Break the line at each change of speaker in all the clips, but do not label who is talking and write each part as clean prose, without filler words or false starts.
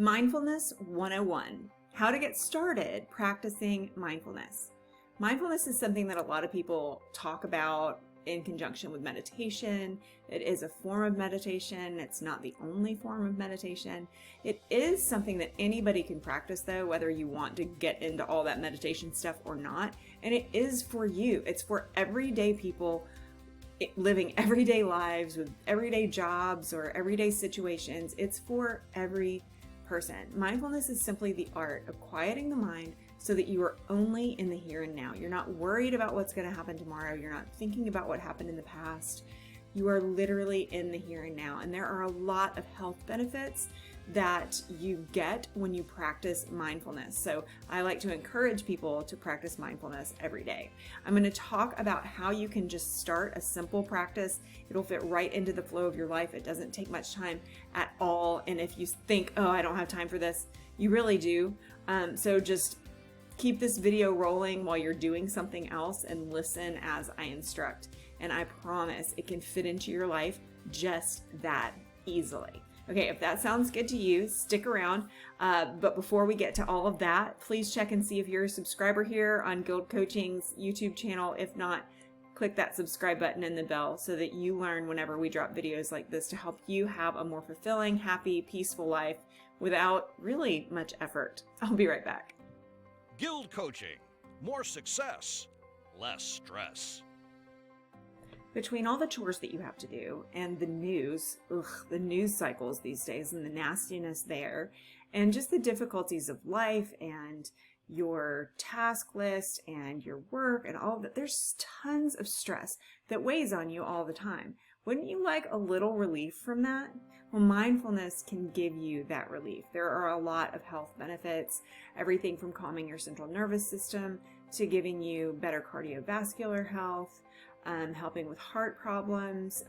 Mindfulness 101, how to get started practicing mindfulness. Mindfulness is something that a lot of people talk about in conjunction with meditation. It is a form of meditation. It's not the only form of meditation. It is something that anybody can practice though, whether you want to get into all that meditation stuff or not. And it is for you. It's for everyday people living everyday lives with everyday jobs or everyday situations. It's for every person. Mindfulness is simply the art of quieting the mind so that you are only in the here and now. You're not worried about what's going to happen tomorrow. You're not thinking about what happened in the past. You are literally in the here and now. And there are a lot of health benefits that you get when you practice mindfulness. So I like to encourage people to practice mindfulness every day. I'm going to talk about how you can just start a simple practice. It'll fit right into the flow of your life. It doesn't take much time at all. And if you think, oh, I don't have time for this, you really do. So just keep this video rolling while you're doing something else and listen as I instruct. And I promise it can fit into your life just that easily. Okay, if that sounds good to you, stick around. But before we get to all of that, please check and see if you're a subscriber here on GILD Coaching's YouTube channel. If not, click that subscribe button and the bell so that you learn whenever we drop videos like this to help you have a more fulfilling, happy, peaceful life without really much effort. I'll be right back.
GILD Coaching. More success, less stress.
Between all the chores that you have to do and the news cycles these days and the nastiness there, and just the difficulties of life and your task list and your work and all of that, there's tons of stress that weighs on you all the time. Wouldn't you like a little relief from that? Well, mindfulness can give you that relief. There are a lot of health benefits, everything from calming your central nervous system to giving you better cardiovascular health, helping with heart problems,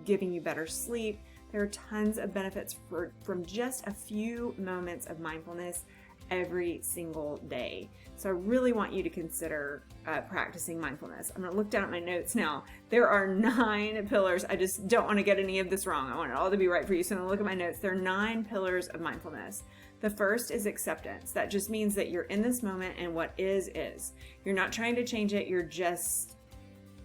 giving you better sleep. There are tons of benefits from just a few moments of mindfulness every single day. So I really want you to consider practicing mindfulness. I'm going to look down at my notes now. There are 9 pillars. I just don't want to get any of this wrong. I want it all to be right for you. So I'm going to look at my notes. There are 9 pillars of mindfulness. The first is acceptance. That just means that you're in this moment and what is. You're not trying to change it. You're just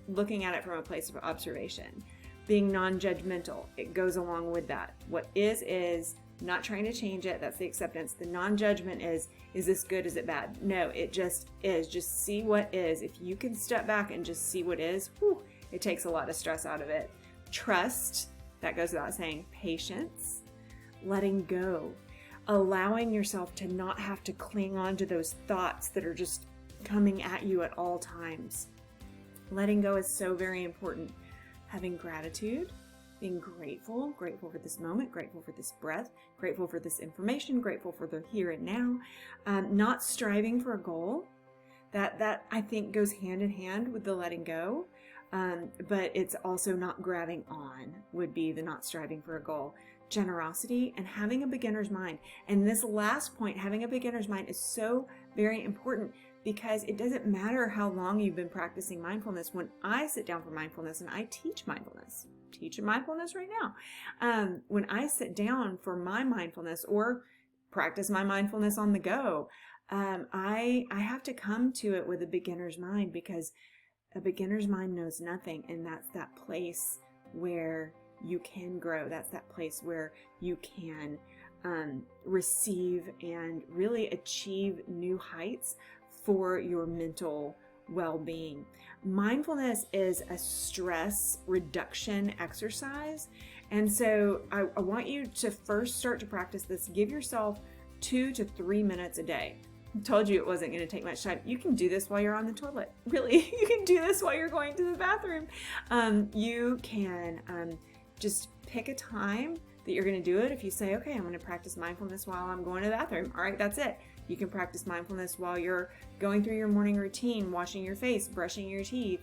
looking at it from a place of observation. Being non-judgmental, it goes along with that. What is, not trying to change it. That's the acceptance. The non-judgment is this good, is it bad? No, it just is. Just see what is. If you can step back and just see what is, it takes a lot of stress out of it. Trust, that goes without saying. Patience, letting go, allowing yourself to not have to cling on to those thoughts that are just coming at you at all times. Letting go is so very important. Having gratitude, being grateful for this moment, grateful for this breath, grateful for this information, grateful for the here and now. Not striving for a goal. That I think goes hand in hand with the letting go. But it's also not grabbing on would be the not striving for a goal. Generosity and having a beginner's mind. And this last point, having a beginner's mind, is so very important because it doesn't matter how long you've been practicing mindfulness. When I sit down for mindfulness, and I teach mindfulness, teaching mindfulness right now. When I sit down for my mindfulness or practice my mindfulness on the go, I have to come to it with a beginner's mind because a beginner's mind knows nothing. And that's that place where you can grow. That's that place where you can receive and really achieve new heights for your mental well-being. Mindfulness is a stress reduction exercise. And so I want you to first start to practice this. Give yourself 2 to 3 minutes a day. I told you it wasn't going to take much time. You can do this while you're on the toilet. Really, you can do this while you're going to the bathroom. You can just pick a time that you're going to do it. If you say, okay, I'm going to practice mindfulness while I'm going to the bathroom. All right, that's it. You can practice mindfulness while you're going through your morning routine, washing your face, brushing your teeth.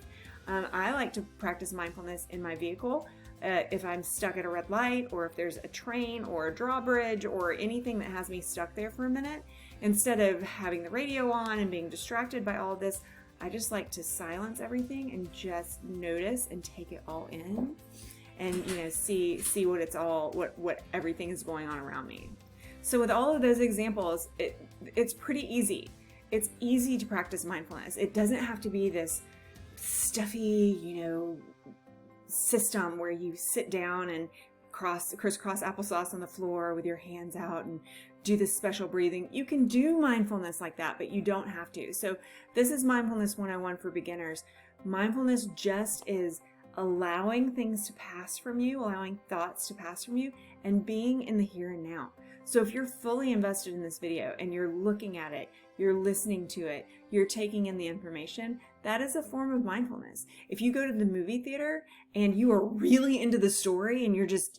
I like to practice mindfulness in my vehicle. If I'm stuck at a red light, or if there's a train or a drawbridge or anything that has me stuck there for a minute, instead of having the radio on and being distracted by all of this, I just like to silence everything and just notice and take it all in, and see what it's all, what everything is going on around me. So with all of those examples, it's pretty easy. It's easy to practice mindfulness. It doesn't have to be this stuffy, system where you sit down and crisscross applesauce on the floor with your hands out and do this special breathing. You can do mindfulness like that, but you don't have to. So this is Mindfulness 101 for beginners. Mindfulness just is allowing things to pass from you, allowing thoughts to pass from you, and being in the here and now. So if you're fully invested in this video and you're looking at it, you're listening to it, you're taking in the information, that is a form of mindfulness. If you go to the movie theater and you are really into the story and you're just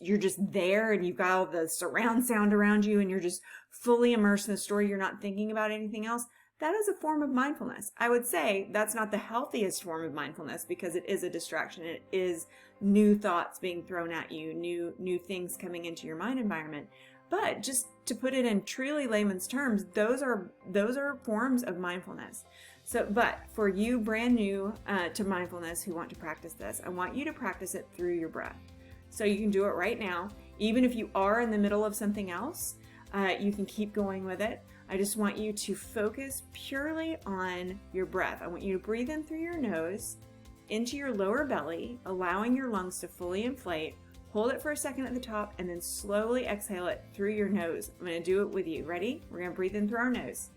there and you've got all the surround sound around you and you're just fully immersed in the story, you're not thinking about anything else, that is a form of mindfulness. I would say that's not the healthiest form of mindfulness because it is a distraction. It is new thoughts being thrown at you, new things coming into your mind environment. But just to put it in truly layman's terms, those are forms of mindfulness. So, but for you brand new to mindfulness who want to practice this, I want you to practice it through your breath. So you can do it right now. Even if you are in the middle of something else, you can keep going with it. I just want you to focus purely on your breath. I want you to breathe in through your nose, into your lower belly, allowing your lungs to fully inflate. Hold it for a second at the top and then slowly exhale it through your nose. I'm going to do it with you. Ready? We're going to breathe in through our nose.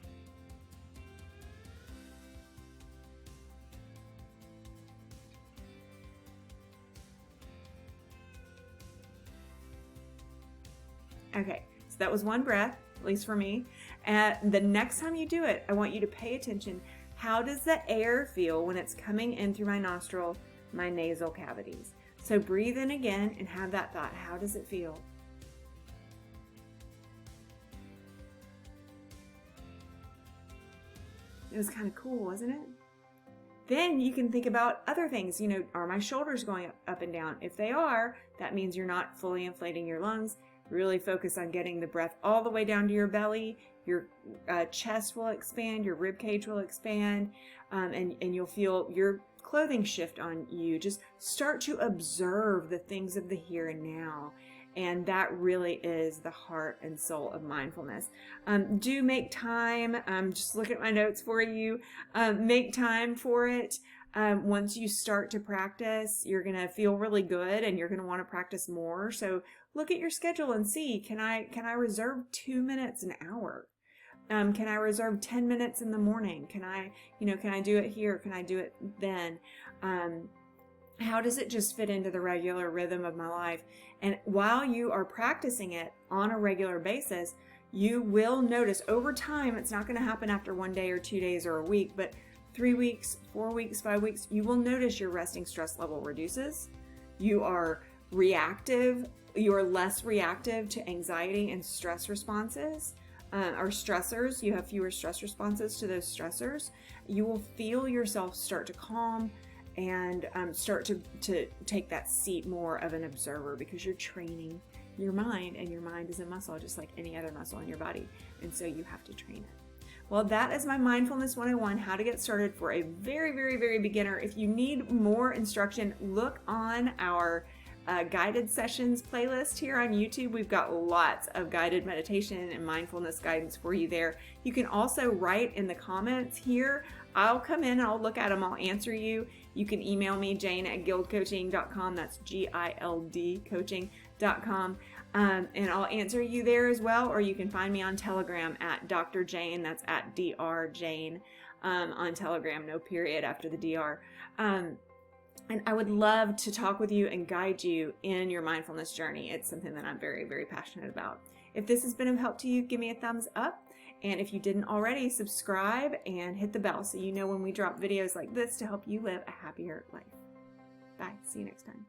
Okay, so that was one breath, at least for me. And the next time you do it, I want you to pay attention. How does the air feel when it's coming in through my nostril, my nasal cavities? So breathe in again and have that thought. How does it feel? It was kind of cool, wasn't it? Then you can think about other things. Are my shoulders going up and down? If they are, that means you're not fully inflating your lungs. Really focus on getting the breath all the way down to your belly. Your chest will expand, your rib cage will expand, and you'll feel your clothing shift on you. Just start to observe the things of the here and now. And that really is the heart and soul of mindfulness. Do make time. Just look at my notes for you. Make time for it. Once you start to practice, you're going to feel really good and you're going to want to practice more. So look at your schedule and see, can I reserve 2 minutes an hour? Can I reserve 10 minutes in the morning? Can I do it here? Can I do it then? How does it just fit into the regular rhythm of my life? And while you are practicing it on a regular basis, you will notice over time, it's not going to happen after 1 day or 2 days or a week, but 3 weeks, 4 weeks, 5 weeks, you will notice your resting stress level reduces. You are reactive. You are less reactive to anxiety and stress responses. Or stressors, you have fewer stress responses to those stressors. You will feel yourself start to calm and start to take that seat more of an observer because you're training your mind, and your mind is a muscle just like any other muscle in your body, and so you have to train it. Well, that is my Mindfulness 101, how to get started for a very, very, very beginner. If you need more instruction, look on our guided sessions playlist here on YouTube. We've got lots of guided meditation and mindfulness guidance for you there. You can also write in the comments here. I'll come in and I'll look at them. I'll answer you. You can email me, jane@gildcoaching.com. That's GILD coaching.com. And I'll answer you there as well. Or you can find me on Telegram at Dr. Jane. That's at Dr. Jane on Telegram. No period after the DR. And I would love to talk with you and guide you in your mindfulness journey. It's something that I'm very, very passionate about. If this has been of help to you, give me a thumbs up. And if you didn't already, subscribe and hit the bell so you know when we drop videos like this to help you live a happier life. Bye. See you next time.